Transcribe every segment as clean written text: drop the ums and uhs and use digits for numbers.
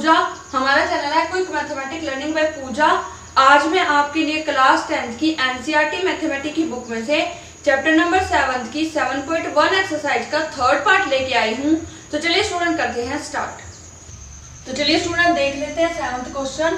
पूजा। हमारा चैनल है quick mathematics learning by पूजा। आज मैं आपके लिए क्लास 10th की एनसीईआरटी मैथमेटिक्स की बुक में से चैप्टर नंबर 7 की 7.1 एक्सरसाइज का थर्ड पार्ट लेके आई हूँ। तो चलिए स्टूडेंट करते हैं स्टार्ट। तो चलिए स्टूडेंट देख लेते हैं 7th क्वेश्चन।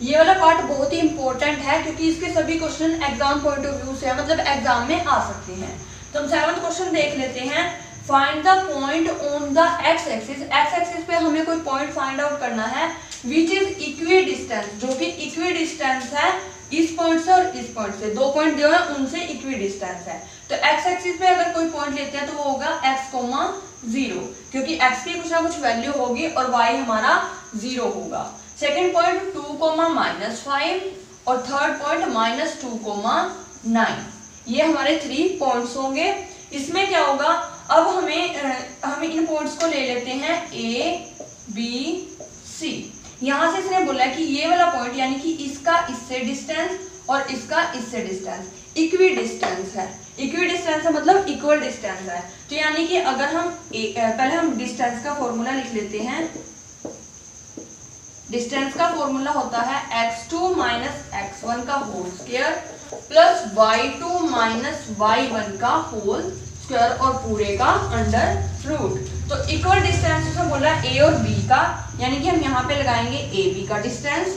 ये वाला पार्ट बहुत ही इंपॉर्टेंट है क्योंकि इसके सभी question exam point of view से मतलब एग्जाम में आ सकते हैं। तो हम 7th क्वेश्चन देख लेते हैं। Find the point on the x axis. X axis पे हमें कोई पॉइंट फाइंड आउट करना है विच इज इक्वी डिस्टेंस, जो कि इक्वी डिस्टेंस है इस पॉइंट से और इस पॉइंट से। दो पॉइंट दिए हैं उनसे इक्वी डिस्टेंस है। तो एक्स एक्सिस पे अगर कोई पॉइंट लेते हैं तो वो होगा x, 0 क्योंकि x की कुछ ना कुछ वैल्यू होगी और y हमारा 0 होगा। सेकेंड पॉइंट 2, -5 और थर्ड पॉइंट -2, 9। ये हमारे 3 पॉइंट्स होंगे। इसमें क्या होगा, अब हमें इन पॉइंट्स को ले लेते हैं A, B, C। यहां से इसने बोला कि ये वाला पॉइंट यानी कि इसका इससे डिस्टेंस और इसका इससे डिस्टेंस इक्वी डिस्टेंस है। इक्वी डिस्टेंस है मतलब इक्वल डिस्टेंस है। तो यानी कि अगर हम पहले हम डिस्टेंस का फॉर्मूला लिख लेते हैं। डिस्टेंस का फॉर्मूला होता है x2 - x1 का whole square plus y2 - y1 का होल स्क्वायर और पूरे का अंडर रूट। तो इक्वल डिस्टेंस उसमें बोला a और b का, यानी कि हम यहाँ पे लगाएंगे ab का डिस्टेंस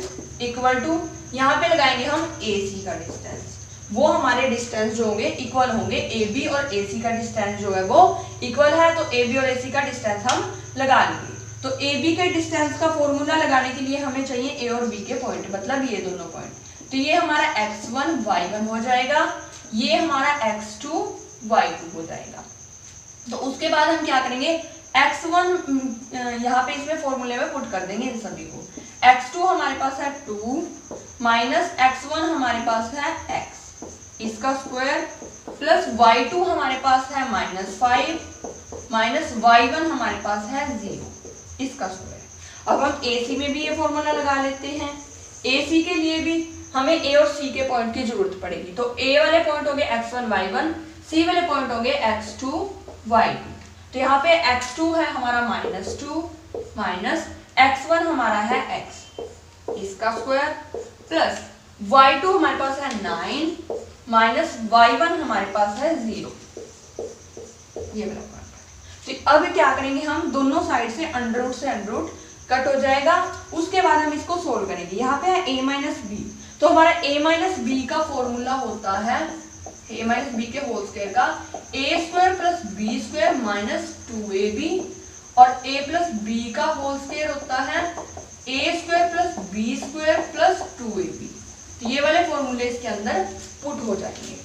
इक्वल टू यहाँ पे लगाएंगे हम ac का डिस्टेंस। वो हमारे डिस्टेंस जो होंगे इक्वल होंगे। AB और AC का डिस्टेंस जो है वो इक्वल है, तो AB और AC का डिस्टेंस हम लगा लेंगे। तो AB के डिस्टेंस का फॉर्मूला लगाने के लिए हमें चाहिए A और B के पॉइंट, मतलब ये दोनों पॉइंट। तो ये हमारा x1 y1 हो जाएगा, ये हमारा x2 y2 हो जाएगा। तो उसके बाद हम क्या करेंगे, x1 यहाँ पे इसमें फॉर्मूले में पुट कर देंगे इन सभी को। x2 हमारे पास है 2 माइनस x1 हमारे पास है x इसका स्क्वायर प्लस y2 हमारे पास है -5 माइनस y1 हमारे पास है 0 इसका स्क्वायर। अब हम AC में भी ये फॉर्मूला लगा लेते हैं। AC के लिए भी हमें A और C के पॉइंट की जरूरत पड़ेगी। तो A वाले पॉइंट हो गए x1 y1, C वाले पॉइंट हो गए x2 y2। तो यहाँ पे x2 है हमारा -2 माइनस x1 हमारा है x इसका स्क्वायर प्लस y2 हमारे पास है 9 माइनस y1 हमारे पास है 0। ये वाला पॉइंट। तो अब क्या करेंगे, हम दोनों साइड से अंडर रूट कट हो जाएगा। उसके बाद हम इसको सोल्व करेंगे। यहाँ पे है a - b, तो हमारा a - b का फॉर्मूला होता है a - b के होल स्क्वायर का a² + b² - 2ab और a + b का होल स्क्वायर होता है a² + b² + 2ab। तो ये वाले फॉर्मूले इसके अंदर पुट हो जाएंगे।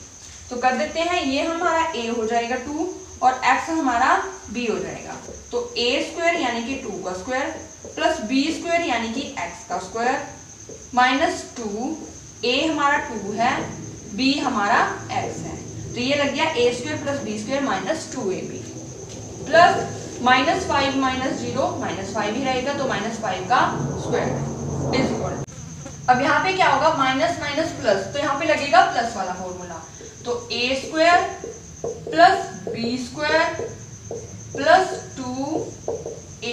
तो कर देते हैं, ये हमारा a हो जाएगा 2 और x हमारा b हो जाएगा। तो a² यानी कि 2 का स्क्वायर प्लस b² यानी कि x का स्क्वायर माइनस 2, a हमारा 2 है, b हमारा x है। तो ये लग गया a² + b² - 2ab प्लस -5 - 0 -5 ही रहेगा, तो -5 का स्क्वायर इज इक्वल। अब यहाँ पे क्या होगा, माइनस माइनस प्लस, तो यहाँ पे लगेगा प्लस वाला फॉर्मूला। तो a² + b² + 2ab।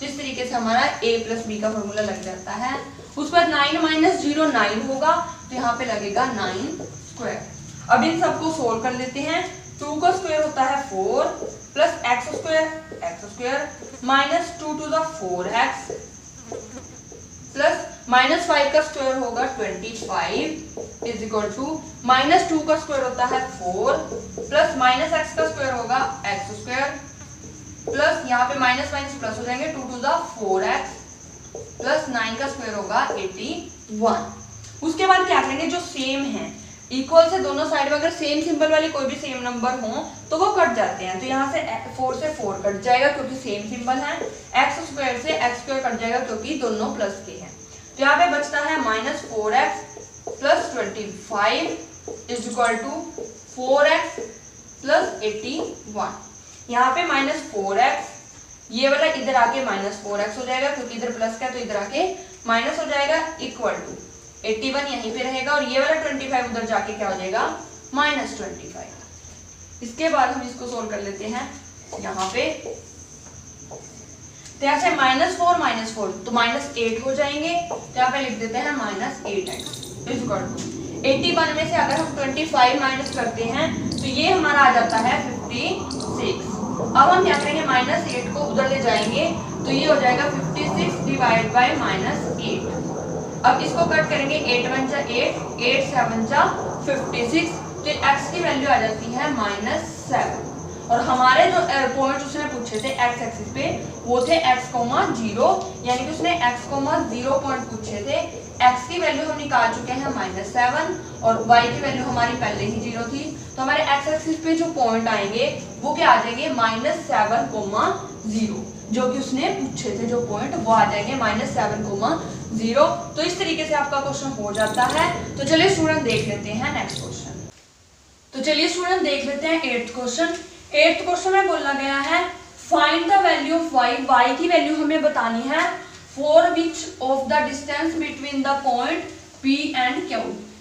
जिस तरीके से हमारा a + b का फॉर्मूला लग जाता है। उसके बाद 9 - 0 9 होगा, तो यहाँ पे लगेगा 9²। अब इन सबको सोल्व कर लेते हैं। 2 का स्क्वायर होता है 4 plus x² minus 2 to the 4x plus -5 का स्क्वायर होगा 25 इज इक्वल टू -2 का स्क्वायर होता है 4 प्लस -x का स्क्वायर होगा x² प्लस यहाँ पे माइनस माइनस प्लस हो जाएंगे 2 to the 4x प्लस 9 का स्क्वायर होगा 81। उसके बाद क्या करेंगे, जो सेम है इक्वल से दोनों साइड में अगर सेम सिंबल वाले कोई भी सेम नंबर हो तो वो कट जाते हैं। तो यहाँ से 4 से 4 कट जाएगा क्योंकि सेम सिंबल है, x² से x² कट जाएगा क्योंकि दोनों प्लस के हैं। तो यहाँ पे बचता है -4x + 25 is equal to 4x + 81। यहाँ पे -4x, ये वाला इधर आके -4x हो जाएगा क्योंकि इधर प्लस का है, तो इधर आके माइनस हो जाएगा इक्वल टू 81 यहीं पे रहेगा और ये वाला 25 उधर जाके क्या हो जाएगा -25। इसके बाद हम इसको सोल्व कर लेते हैं। यहाँ पे तो यहाँ से -4 तो -8 हो जाएंगे, तो यहाँ पे लिख देते हैं -8x इज इक्वल टू 81 में से अगर हम 25 माइनस करते हैं तो ये हमारा आ जाता है 56। अब हम क्या करेंगे, -8 को उधर ले जाएंगे तो ये हो जाएगा 56 डिवाइड बाय -8। अब इसको कट करेंगे, 8 1 जा 8, 8 7 जा 56, तो x की वैल्यू आ जाती है -7। और हमारे जो पॉइंट उसने पूछे थे x एक्सिस पे वो थे x, 0, यानी कि उसने x, 0 पॉइंट पूछे थे। x की वैल्यू हम निकाल चुके हैं -7 और y की वैल्यू हमारी पहले ही 0 थी, तो हमारे x एक्सिस पे जो पॉइंट आएंगे वो क्या आ जाएंगे, -7, 0, जो कि उसने पूछे थे जो पॉइंट वो आ जाएंगे -7, 0। तो इस तरीके से आपका क्वेश्चन हो जाता है। तो चलिए स्टूडेंट देख लेते हैं नेक्स्ट क्वेश्चन। तो चलिए स्टूडेंट देख लेते हैं 8th क्वेश्चन। 8th क्वेश्चन में बोला गया है find the value of y की वैल्यू हमें बतानी है for which of the distance between the point P and Q,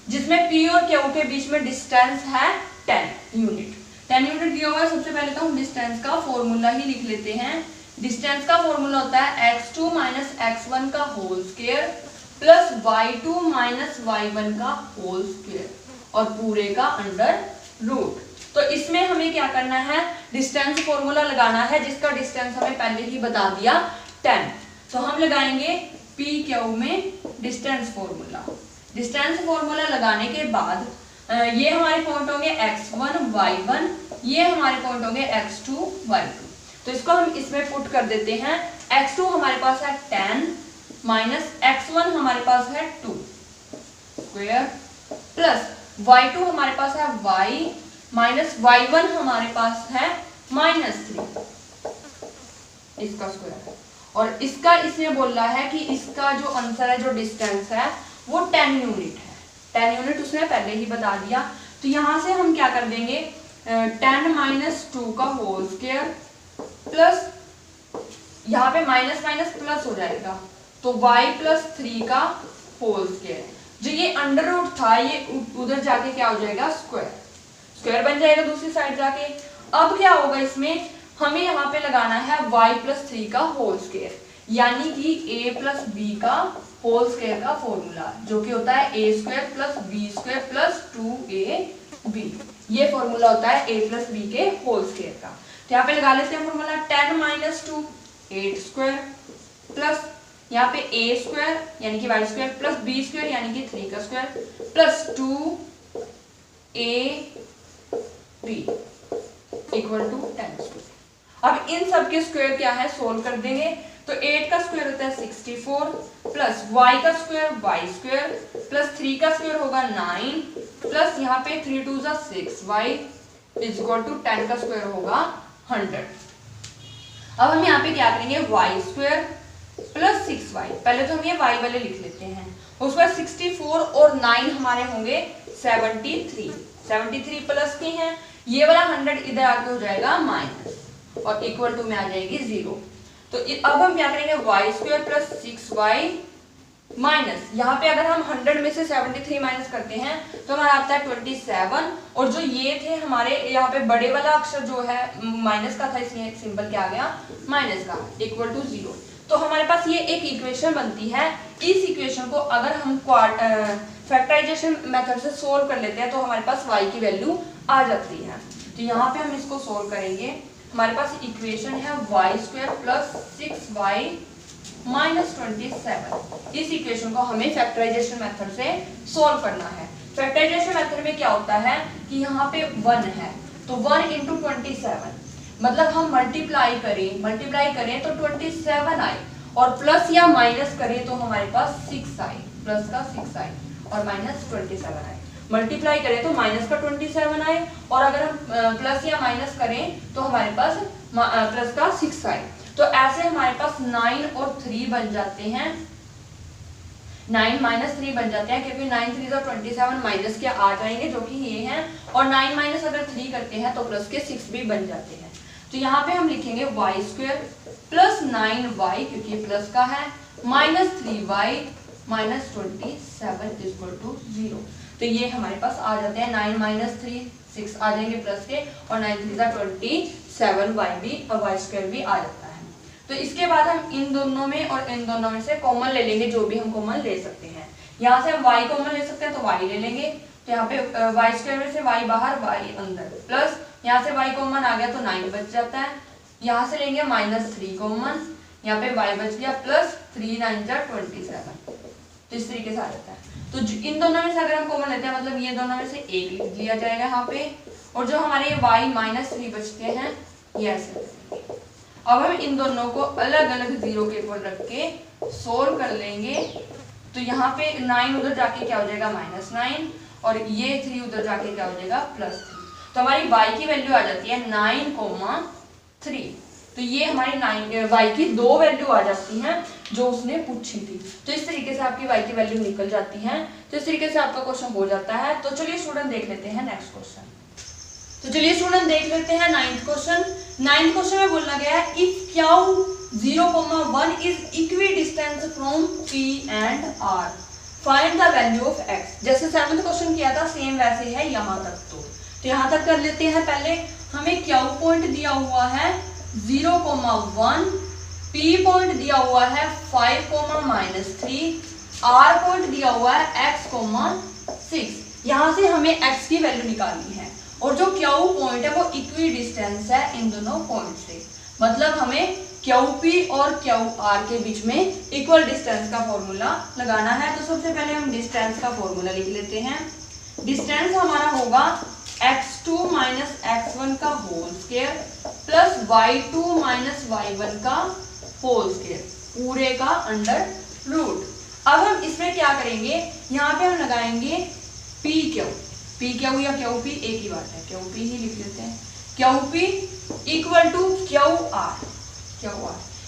जिसमें P और Q के बीच में डिस्टेंस है 10 यूनिट। 10 यूनिट दिया हुआ है। सबसे पहले तो हम डिस्टेंस का फॉर्मूला ही लिख लेते हैं। डिस्टेंस का फॉर्मूला होता है x2 - x1 का whole square plus y2 - y1 का होल स्क्वायर और पूरे का अंडर रूट। तो इसमें हमें क्या करना है, डिस्टेंस फॉर्मूला लगाना है जिसका डिस्टेंस हमें पहले ही बता दिया 10। तो हम लगाएंगे पी क्यू में डिस्टेंस फॉर्मूला। डिस्टेंस फॉर्मूला लगाने के बाद ये हमारे पॉइंट होंगे x1 y1, ये हमारे पॉइंट होंगे x2 y2। तो इसको हम इसमें पुट कर देते हैं। x2 हमारे पास है 10 माइनस x1 हमारे पास है 2 स्क्वायर प्लस y2 हमारे पास है y माइनस y1 हमारे पास है -3 इसका स्क्वायर। और इसका इसमें बोल रहा है कि इसका जो आंसर है, जो डिस्टेंस है वो 10 यूनिट है। 10 यूनिट उसने पहले ही बता दिया। तो यहां से हम क्या कर देंगे, 10 - 2 का होल स्क्वायर प्लस यहाँ पे माइनस माइनस प्लस हो जाएगा तो y + 3 का होल स्क्वायर। जो ये अंडर रूट था ये उधर जाके क्या हो जाएगा, स्क्वायर। स्क्वायर बन जाएगा दूसरी साइड जाके। अब क्या होगा, इसमें हमें यहाँ पे लगाना है y + 3 का होल स्क्वायर, यानी कि a + b का होल स्क्वायर का फॉर्मूला, जो कि होता है a² + b² + 2ab। ये फॉर्मूला होता है a + b के होल स्क्वायर का। तो यहाँ पे लगा लेते हैं फॉर्मूला 10 - 2 8² प्लस यहाँ पे a² यानी कि y² प्लस b² यानी कि 3 का square plus 2ab equal to 10²। अब इन सब के स्क्वायर क्या है, सोल्व कर देंगे। तो 8 का स्क्वायर होता है 64 प्लस y का स्क्वायर y² प्लस 3 का स्क्वायर होगा 9 प्लस यहाँ पे 3 2 जा 6 y इक्वल टू 10 का स्क्वायर होगा 100। अब हम यहाँ पे क्या करेंगे, y² प्लस 6y। पहले तो हम ये y वाले लिख लेते हैं। उसके बाद 64 और 9 हमारे होंगे 73 प्लस के हैं, ये वाला 100 इधर आके हो जाएगा माइनस और इक्वल टू में आ जाएगी 0। तो अब हम क्या करेंगे, y² प्लस 6y माइनस, यहाँ पे अगर हम 100 में से 73 माइनस करते हैं तो हमारा आता है 27। और जो ये थे हमारे यहाँ पे बड़े वाला अक्षर जो है माइनस का था, इसलिए सिंबल क्या आ गया, माइनस का, इक्वल टू 0। तो हमारे पास ये एक इक्वेशन बनती है। इस इक्वेशन को अगर हम फैक्टराइजेशन मेथड से सोल्व कर लेते हैं तो हमारे पास y की वैल्यू आ जाती है। तो यहाँ पे हम इसको सोल्व करेंगे। हमारे पास इक्वेशन है y² प्लस 6y माइनस 27। इस इक्वेशन को हमें फैक्टराइजेशन मेथड से सोल्व करना है। फैक्टराइजेशन मेथड में क्या होता है कि यहाँ पे 1 है तो 1 × 27, मतलब हम मल्टीप्लाई करें तो 27 आए और प्लस या माइनस करें तो हमारे पास 6 आए, प्लस का 6 आए और माइनस 27 आए। मल्टीप्लाई करें तो माइनस का 27 आए और अगर हम प्लस या माइनस करें तो हमारे पास प्लस का 6 आए। तो ऐसे हमारे पास 9 और 3 बन जाते हैं, 9 - 3 बन जाते हैं, क्योंकि 9 3 27 माइनस के आ जाएंगे जो कि ये हैं, और 9 माइनस अगर 3 करते हैं तो प्लस के 6 भी बन जाते हैं। तो यहाँ पे हम लिखेंगे y² प्लस 9y क्योंकि प्लस का है minus 3y minus 27 equal to 0। तो ये हमारे पास आ जाते हैं 9 - 3 6 आ जाएंगे प्लस के, और 9 3 27 y भी और y² भी आ जाता है। तो इसके बाद हम इन दोनों में और इन दोनों में से कॉमन ले लेंगे, जो भी हम कॉमन ले सकते हैं। यहाँ से हम y कॉमन ले सकते हैं तो y ले लेंगे, तो यहाँ पे y स्क्वायर में से y बाहर y अंदर, प्लस यहाँ से y कॉमन आ गया तो 9 बच जाता है। यहाँ से लेंगे -3 कॉमन, यहाँ पे y बच गया प्लस 3 9 27, तो इस तरीके से आ जाता है। तो इन दोनों में से अगर हम कॉमन लेते हैं मतलब ये दोनों में से एक लिख दिया जाएगा यहाँ पे, और जो हमारे y -3 बचते हैं ये ऐसे। अब हम इन दोनों को अलग अलग जीरो के ऊपर रख के सोल्व कर लेंगे, तो यहाँ पे 9 उधर जाके क्या हो जाएगा -9, और ये 3 उधर जाके क्या हो जाएगा +3। तो हमारी y की वैल्यू आ जाती है 9,3। तो ये हमारी y की 2 वैल्यू आ जाती हैं जो उसने पूछी थी। तो इस तरीके से आपकी y की वैल्यू निकल जाती है। तो इस तरीके से आपका क्वेश्चन हो जाता है। तो चलिए स्टूडेंट देख लेते हैं नेक्स्ट क्वेश्चन। तो चलिए स्टूडेंट देख लेते हैं 9th क्वेश्चन। 9th क्वेश्चन में बोला गया है if Q 0,1 is equidistance from P and R, find the value of x। जैसे 7th क्वेश्चन किया था सेम वैसे है यहाँ तक। तो यहाँ तक कर लेते हैं। पहले हमें Q पॉइंट दिया हुआ है 0,1, P पॉइंट दिया हुआ है 5,-3, R पॉइंट दिया हुआ है x,6। यहाँ से हमें x की वैल्यू निकालनी है, और जो Q पॉइंट है वो इक्वी डिस्टेंस है इन दोनों पॉइंट से। मतलब हमें QP और QR के बीच में इक्वल डिस्टेंस का फॉर्मूला लगाना है। तो सबसे पहले हम डिस्टेंस का फॉर्मूला लिख लेते हैं। डिस्टेंस हमारा होगा x2 - x1 का whole square plus y2 - y1 का होल स्क्वायर पूरे का अंडर रूट। अब हम इसमें क्या करेंगे, यहाँ पे हम लगाएंगे PQ या QP एक ही बात है, QP ही लिख लेते हैं। QP equal to QR।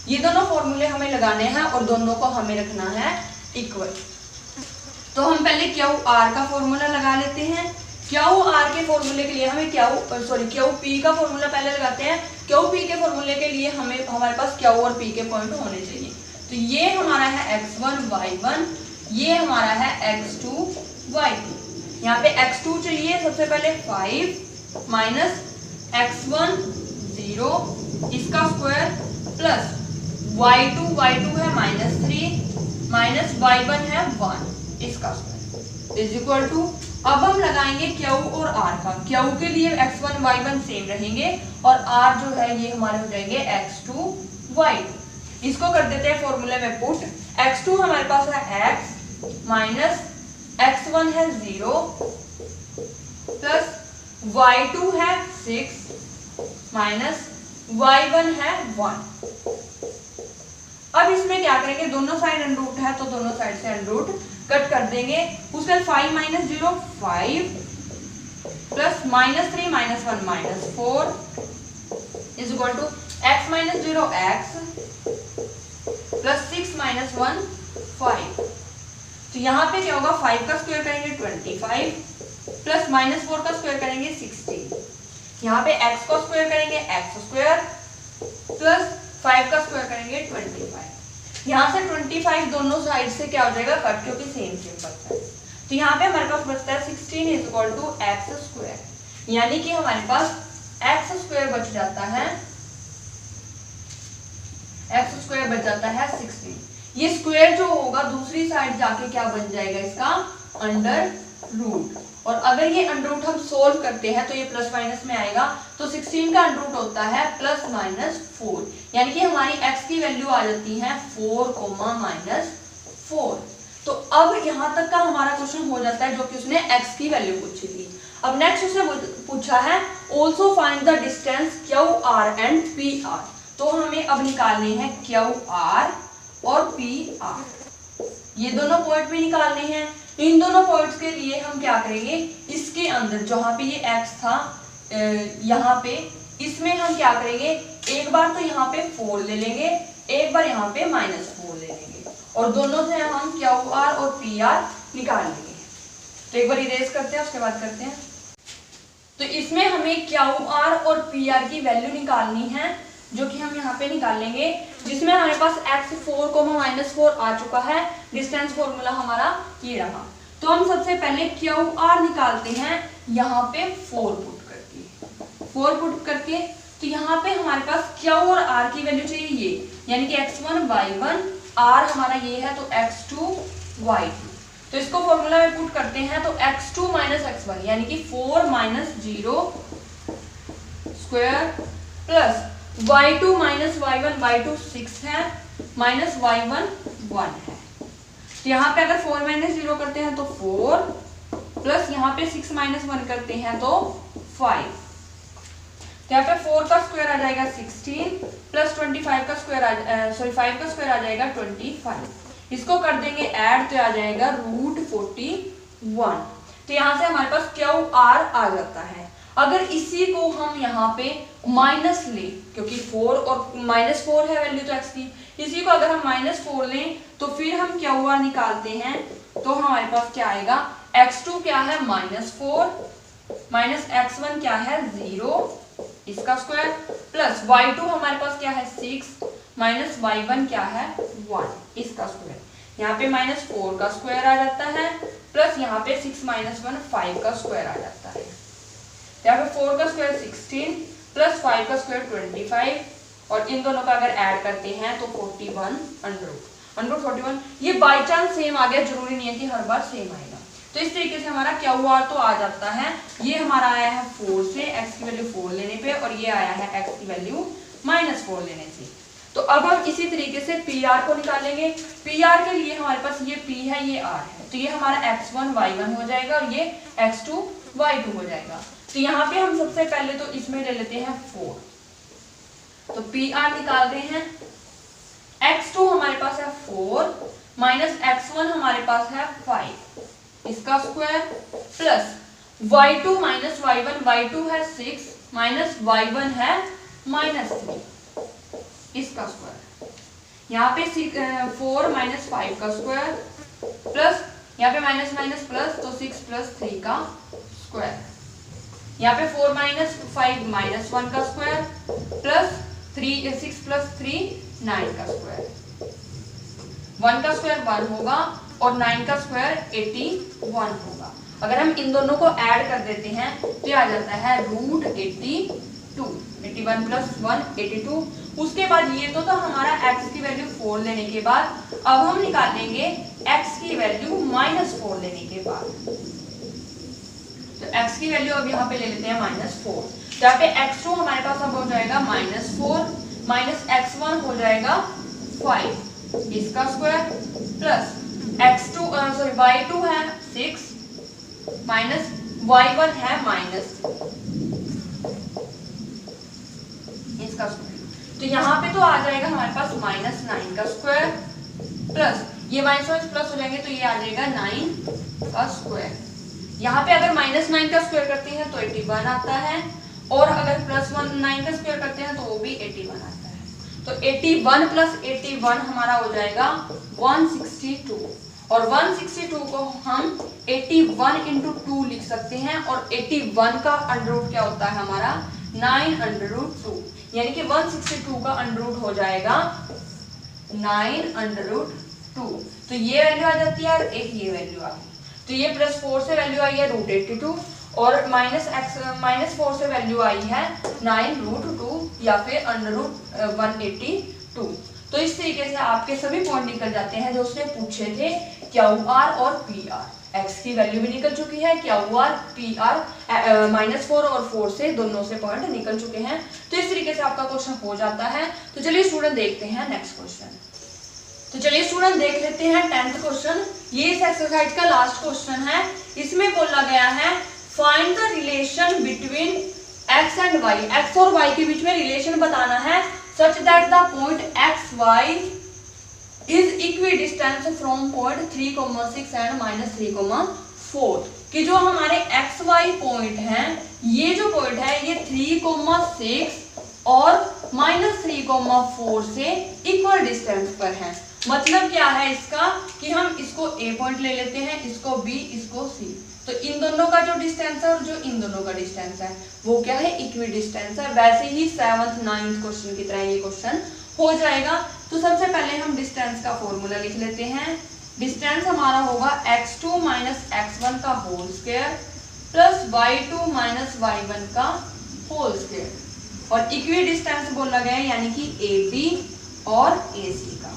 ये दोनों फॉर्मूले हमें लगाने हैं और दोनों को हमें रखना है इक्वल। तो हम पहले QR का फॉर्मूला लगा लेते हैं। QR के फॉर्मूले के लिए हमें QP का फॉर्मूला पहले लगाते हैं। QP के फॉर्मूले के लिए हमारे पास Q और P के पॉइंट होने चाहिए। तो ये हमारा है x1 y1, ये हमारा है x2 y2। यहाँ पे x2 चाहिए, सबसे पहले 5 माइनस x1 0 इसका स्क्वायर प्लस y2 है -3 माइनस y1 है 1 इसका स्क्वायर इज इक्वल टू। अब हम लगाएंगे Q और R का। Q के लिए x1 y1 सेम रहेंगे और R जो है ये हमारे हो जाएंगे x2 y2। इसको कर देते हैं फॉर्मूले में पुट। x2 हमारे पास है x माइनस x1 है 0 प्लस y2 है 6 माइनस y1 है 1। अब इसमें क्या करेंगे, दोनों साइड अंडर रूट है तो दोनों साइड से अंडर रूट कट कर देंगे। उसके बाद 5 - 0 5 plus -3 - 1 -4 is equal to x - 0 x plus 6 - 1 5। तो यहाँ पे क्या होगा, 5 का स्क्वायर करेंगे 25 प्लस -4 का स्क्वायर करेंगे 16। यहाँ पे x का स्क्वायर करेंगे x स्क्वायर प्लस 5 का स्क्वायर करेंगे 25। यहाँ से 25 दोनों साइड से क्या हो जाएगा कट, क्योंकि सेम बचता है। तो यहाँ पे हमारे पास बचता है 16 is equal to x square, यानी कि हमारे पास x स्क्वायर बच जाता है, x स्क्वायर बच जाता है 16। ये स्क्वायर जो होगा दूसरी साइड जाके क्या बन जाएगा इसका अंडर रूट। और अगर ये अंडर रूट हम सोल्व करते हैं तो ये प्लस माइनस में आएगा। तो 16 का अंडर रूट होता है +-4, यानी कि हमारी x की वैल्यू आ जाती है 4, -4। तो अब यहाँ तक का हमारा क्वेश्चन हो जाता है जो कि उसने x की वैल्यू पूछी थी। अब नेक्स्ट उसने पूछा है also find the distance QR and PR। तो हमें अब निकालने हैं QR और PR, ये दोनों पॉइंट भी निकालने हैं। इन दोनों पॉइंट्स के लिए हम क्या करेंगे, इसके अंदर जहां पे ये x था यहाँ पे, इसमें हम क्या करेंगे, एक बार तो यहाँ पे 4 ले लेंगे, एक बार यहाँ पे -4 ले लेंगे और दोनों से हम QR और PR निकाल लेंगे। तो एक बार इरेज करते हैं उसके बाद करते हैं। तो इसमें हमें QR और PR की वैल्यू निकालनी है जो कि हम यहाँ पे निकालेंगे, जिसमें हमारे पास x 4, -4 आ चुका है। डिस्टेंस फॉर्मूला हमारा ये रहा। तो हम सबसे पहले QR निकालते हैं यहाँ पे 4 पुट करके। तो तो यहाँ पे हमारे पास Q और R की वैल्यू चाहिए ये, यानी कि x1 y1, R हमारा ये है तो x2 y2। तो इसको फॉर्मूला में पुट करते हैं तो x2 माइनस x1 यानी कि 4 minus 0 square plus y2 minus y1, y2 6 है माइनस y1 1 है। तो यहाँ पे अगर 4 माइनस 0 करते हैं तो 4 प्लस यहाँ पे 6 माइनस 1 करते हैं तो 5। तो यहाँ पे 4 का स्क्वायर आ जाएगा 16 प्लस 25 का स्क्वायर 5 का स्क्वायर आ जाएगा 25। इसको कर देंगे ऐड तो आ जाएगा √41। तो यहाँ से हमारे पास क्यू आर आ जाता है। अगर इसी को हम यहाँ पे माइनस लें, क्योंकि 4 और -4 है वैल्यू तो x की, इसी को अगर हम -4 लें तो फिर हम क्यू आर निकालते हैं तो हमारे पास क्या आएगा, x2 क्या है -4 माइनस x1 क्या है 0 इसका स्क्वायर प्लस y2 हमारे पास क्या है 6 माइनस y1 क्या है 1 इसका स्क्वायर। यहाँ पे -4 का स्क्वायर आ जाता है प्लस यहाँ पे 6 माइनस 1 5 का स्क्वायर आ जाता है। यहाँ पे 4 का स्क्वायर 16 प्लस 5 का स्क्वायर 25 और इन दोनों का अगर ऐड करते हैं तो 41 अंडर 41। ये बाई चांस सेम आ गया, जरूरी नहीं है कि हर बार सेम आएगा। तो इस तरीके से हमारा क्यू आर तो आ जाता है। ये हमारा आया है 4 से, x की वैल्यू 4 लेने पे, और ये आया है x की वैल्यू -4 लेने से। तो अब हम इसी तरीके से पी आर को निकालेंगे। पी आर के लिए हमारे पास ये p है, ये r है, तो ये हमारा x1 y1 हो जाएगा और ये x2 y2 हो जाएगा। तो यहाँ पे हम सबसे पहले तो इसमें ले लेते हैं 4, तो पी आर निकाल रहे हैं। x2 हमारे पास है 4 माइनस x1 हमारे पास है 5 इसका square plus y2 minus y1, y2 है 6 माइनस y1 है -3 इसका स्क्वायर। यहाँ पे 4 माइनस 5 का स्क्वायर प्लस यहाँ पे माइनस माइनस प्लस तो 6 प्लस 3 का स्क्वायर। यहाँ पे 4 माइनस 5 -1 का स्क्वायर प्लस 6 प्लस 3 9 का स्क्वायर। 1 का स्क्वायर 1 होगा और 9 का स्क्वायर 81 होगा। अगर हम इन दोनों को ऐड कर देते हैं तो आ जाता है √82, 81 प्लस 1 82। उसके बाद ये तो हमारा x की वैल्यू 4 लेने के बाद अब हम निकालेंगे x की वैल्यू -4 लेने के बाद। तो x की वैल्यू अब यहाँ पे ले लेते हैं -4। तो यहाँ पे x2 हमारे पास अब हो जाएगा -4 माइनस x1 हो जाएगा 5 इसका स्क्वायर प्लस y2 है 6 माइनस y1 है इसका स्क्वायर। तो यहाँ पे तो आ जाएगा हमारे पास -9 का स्क्वायर प्लस ये -1 प्लस हो जाएंगे तो ये आ जाएगा 9 का स्क्वायर। यहाँ पे अगर -9 का स्क्वायर करते हैं तो 81 आता है और अगर +9 का स्क्वायर करते हैं तो वो भी 81 आता है। तो 81 प्लस 81 हमारा हो जाएगा 162 और 162 को हम 81 इंटू 2 लिख सकते हैं और 81 का अंडर क्या होता है हमारा 9√2 यानी कि 162 का अंडर हो जाएगा 9√2। तो ये वैल्यू आ जाती है और एक ये वैल्यू आ गई। तो ये +4 से वैल्यू आई है √82 और -4 से वैल्यू आई है 9√2 या फिर √182। तो इस तरीके से आपके सभी पॉइंट निकल जाते हैं जो उसने पूछे थे क्यू आर और पी आर। x की वैल्यू भी निकल चुकी है, क्यू आर पी आर -4 और 4 से दोनों से पॉइंट निकल चुके हैं। तो इस तरीके से आपका क्वेश्चन हो जाता है। तो चलिए स्टूडेंट देखते हैं नेक्स्ट क्वेश्चन। तो चलिए स्टूडेंट देख लेते हैं 10th क्वेश्चन। ये इस एक्सरसाइज का लास्ट क्वेश्चन है। इसमें बोला गया है find the relation between x and y। x और y के बीच में रिलेशन बताना है such that the point x y is equidistance from point 3,6 and -3,4 कि जो हमारे एक्स वाई पॉइंट हैं ये जो पॉइंट है ये 3,6 और -3,4 से इक्वल डिस्टेंस पर है। मतलब क्या है इसका कि हम इसको ए पॉइंट ले लेते हैं, इसको बी, इसको सी। तो इन दोनों का जो डिस्टेंस है और जो इन दोनों का डिस्टेंस है वो क्या है इक्वी डिस्टेंस है। वैसे ही 7th 9th क्वेश्चन की तरह ये क्वेश्चन हो जाएगा। तो सबसे पहले हम डिस्टेंस का फॉर्मूला लिख लेते हैं। डिस्टेंस हमारा होगा x2 माइनस x1 का whole square plus y2 minus y1 का होल स्क्वायर। और इक्वी डिस्टेंस बोला गया है यानी कि AB और AC का।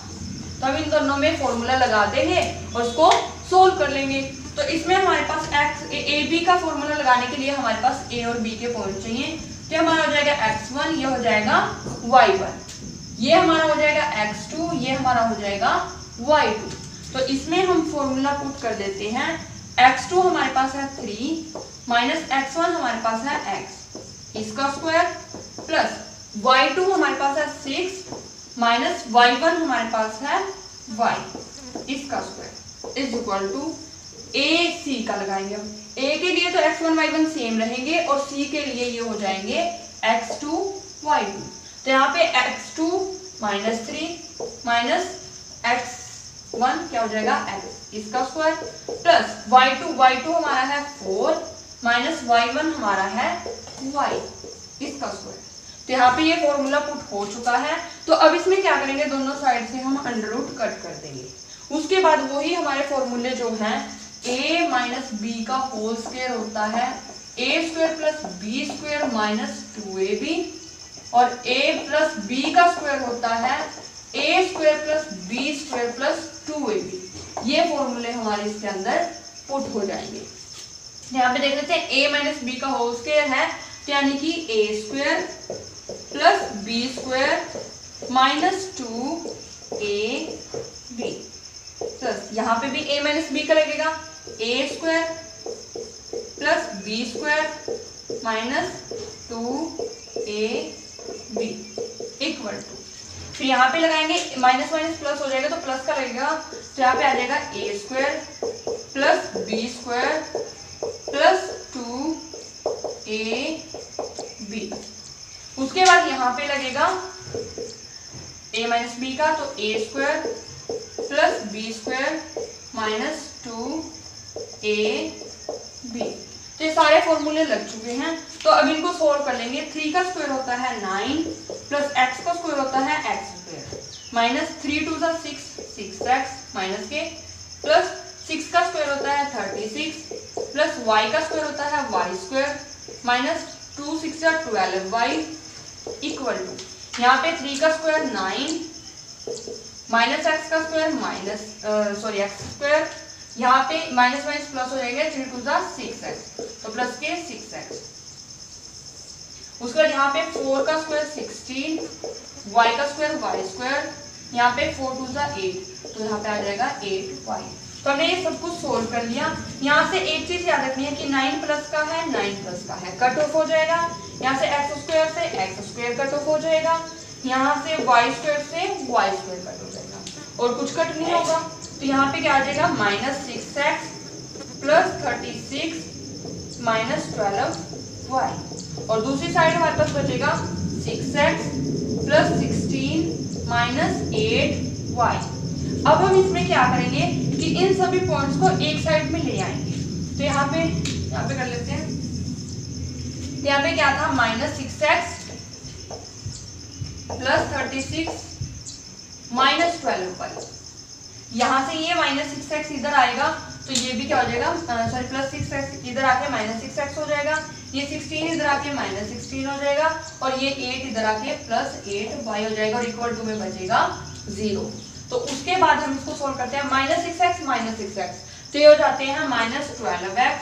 तो हम इन दोनों में फॉर्मूला लगा देंगे और उसको सोल्व कर लेंगे। तो इसमें हमारे पास AB का फॉर्मूला लगाने के लिए हमारे पास A और B के पॉइंट चाहिए। तो हमारा हो जाएगा x1, ये हो जाएगा y1, ये हमारा हो जाएगा x2, ये हमारा हो जाएगा y2। तो इसमें हम फॉर्मूला पुट कर देते हैं। x2 हमारे पास है 3 माइनस x1 हमारे पास है x, इसका स्क्वायर, प्लस y2 हमारे पास है 6 माइनस y1 हमारे पास है y, इसका square is equal to AC का लगाएंगे हम। A के लिए तो x1 y1 सेम रहेंगे और C के लिए ये हो जाएंगे x2 y2। तो यहाँ पे x2 माइनस 3 माइनस x1 क्या हो जाएगा x, इसका स्क्वायर, प्लस y2 हमारा है 4 माइनस y1 हमारा है y, इसका स्क्वायर। तो यहाँ पे ये फॉर्मूला पुट हो चुका है। तो अब इसमें क्या करेंगे, दोनों साइड से हम अंडर रूट कट कर देंगे। उसके बाद वही हमारे फॉर्मूले जो हैं a माइनस बी का होल स्क्वायर होता है a square plus B square minus 2ab, और a प्लस बी का स्क्वायर होता है a square plus B square plus 2ab। ये फॉर्मूले हमारे इसके अंदर पुट हो जाएंगे। यहाँ पे देख लेते हैं a माइनस बी का होल स्क्वायर है यानी कि a square plus B square minus 2ab, plus यहाँ पे भी a माइनस बी का लगेगा a square plus B square minus 2ab equal to, फिर यहाँ पे लगाएंगे माइनस माइनस प्लस हो जाएगा तो प्लस का लगेगा, तो यहाँ पे आ जाएगा a square plus B square plus 2ab। उसके बाद यहाँ पे लगेगा a माइनस बी का, तो a square plus B square minus 2ab। तो ये सारे फॉर्मूले लग चुके हैं। तो अब इनको सोल्व कर लेंगे। 3 का स्क्वायर होता है 9 प्लस x का स्क्वायर होता है x square minus 3 2 6 6x minus के, प्लस 6 का स्क्वायर होता है 36 प्लस y का स्क्वायर होता है y square minus 2 6 12y equal to, यहाँ पे 3 का स्क्वायर 9 माइनस x का स्क्वायर माइनस x स्क्वायर, यहाँ पे माइनस माइनस प्लस हो जाएगा 3 2 6x, तो प्लस के 6x। उसके बाद यहाँ पे 4 का स्क्वायर 16, y का स्क्वायर y स्क्वायर, यहाँ पे 4 2 8, तो यहाँ पे आ जाएगा 8y। तो हमने ये सब कुछ सोल्व कर लिया। यहाँ से एक चीज याद रखनी है कि 9 प्लस का है 9 प्लस का है, कट ऑफ हो जाएगा। यहाँ से x स्क्वायर से x स्क्वायर कट ऑफ हो जाएगा, यहाँ से y स्क्वायर से y स्क्वायर कट हो जाएगा और कुछ कट नहीं होगा। तो यहाँ पे क्या आ जाएगा minus 6x plus 36 minus 12y, और दूसरी साइड हमारे पास बचेगा 6x प्लस 16 माइनस 8y। अब हम इसमें क्या करेंगे कि इन सभी पॉइंट्स को एक साइड में ले आएंगे। तो यहाँ पे कर लेते हैं। यहाँ पे क्या था minus 6x plus 36 minus 12y। यहाँ से ये माइनस 6x इधर आएगा तो ये भी क्या हो जाएगा, सॉरी प्लस 6x इधर आके माइनस 6x हो जाएगा, ये 16 इधर आके माइनस 16 हो जाएगा, और ये 8 इधर आके प्लस 8y हो जाएगा, और इक्वल टू में बचेगा 0। तो उसके बाद हम इसको सोल्व करते हैं। माइनस 6x तो ये हो जाते हैं माइनस 12x,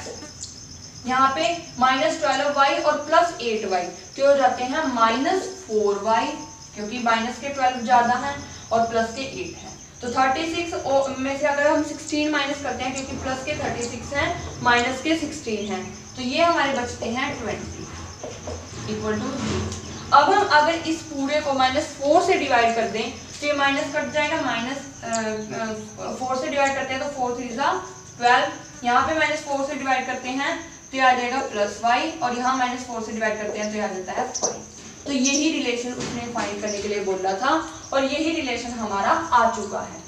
यहाँ पे माइनस 12y और प्लस 8y तो हो जाते हैं माइनस 4y, क्योंकि माइनस के 12 ज्यादा है और प्लस के 8 है। तो 36 में से अगर हम 16 माइनस करते हैं, क्योंकि प्लस के 36 हैं माइनस के 16 हैं, तो ये हमारे बचते हैं 20 इक्वल टू 0। अब हम अगर इस पूरे को माइनस 4 से डिवाइड कर दें तो ये माइनस कट जाएगा, माइनस 4 से डिवाइड करते हैं तो 4 3 12, यहाँ पे माइनस 4 से डिवाइड करते हैं तो ये आ जाएगा प्लस y, और यहाँ माइनस 4 से डिवाइड करते हैं तो ये आ जाता है 5। तो यही रिलेशन उसने फाइंड करने के लिए बोला था और यही रिलेशन हमारा आ चुका है।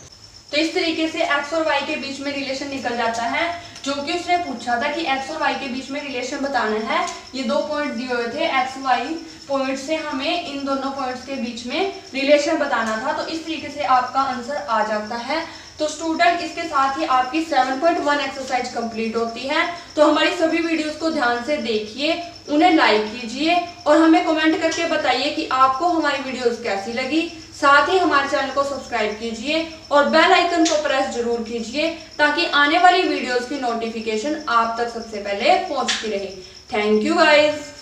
तो इस तरीके से x और y के बीच में रिलेशन निकल जाता है, जो कि उसने पूछा था कि x और y के बीच में रिलेशन बताना है। ये दो पॉइंट दिए हुए थे, x y पॉइंट से हमें इन दोनों पॉइंट्स के बीच में रिलेशन बताना था। तो इस तरीके से आपका आंसर आ जाता है। तो स्टूडेंट इसके साथ ही आपकी 7.1 एक्सरसाइज कंप्लीट होती है। तो हमारी सभी वीडियोस को ध्यान से देखिए, उन्हें लाइक कीजिए और हमें कमेंट करके बताइए कि आपको हमारी वीडियोस कैसी लगी। साथ ही हमारे चैनल को सब्सक्राइब कीजिए और बेल आइकन को प्रेस जरूर कीजिए ताकि आने वाली वीडियोस की नोटिफिकेशन आप तक सबसे पहले पहुंचती रहे। Thank you guys.